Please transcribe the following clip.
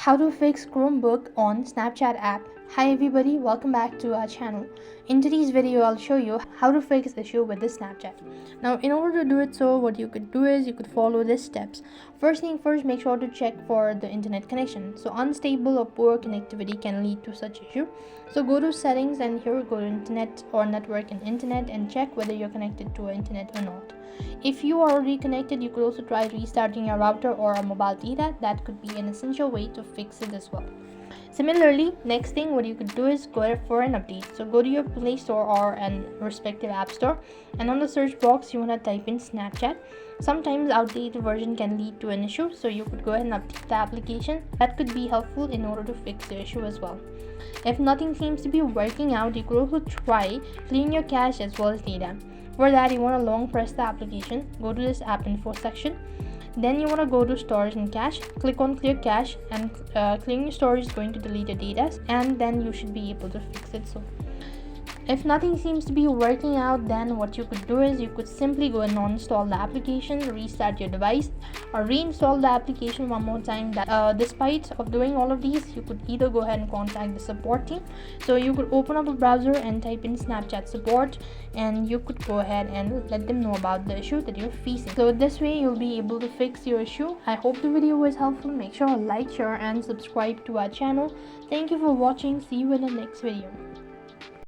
How to fix Chromebook on Snapchat app. Hi everybody, welcome back to our channel. In today's video, I'll show you how to fix the issue with the Snapchat. Now, in order to do it, what you could do is you could follow these steps. First thing first, make sure to check for the internet connection. So unstable or poor connectivity can lead to such issue. So go to settings and here go to internet or network and internet and check whether you're connected to internet or not. If you are already connected, you could also try restarting your router or a mobile data. That could be an essential way to fix it as well. Similarly, next thing what you could do is go for an update. So go to your Play Store or an respective app store, and on the search box you want to type in Snapchat. Sometimes outdated version can lead to an issue, so you could go ahead and update the application. That could be helpful in order to fix the issue as well. If nothing seems to be working out, you could also try clearing your cache as well as data. For that, you want to long press the application, go to this app info section. Then you want to go to storage and cache, click on clear cache, and clearing your storage is going to delete your data, and then you should be able to fix it. So if nothing seems to be working out, then what you could do is you could simply go and uninstall the application, restart your device, or reinstall the application one more time. Despite of doing all of these, you could either go ahead and contact the support team. So you could open up a browser and type in Snapchat support, and you could go ahead and let them know about the issue that you're facing. So this way you'll be able to fix your issue. I hope the video was helpful. Make sure to like, share, and subscribe to our channel. Thank you for watching. See you in the next video.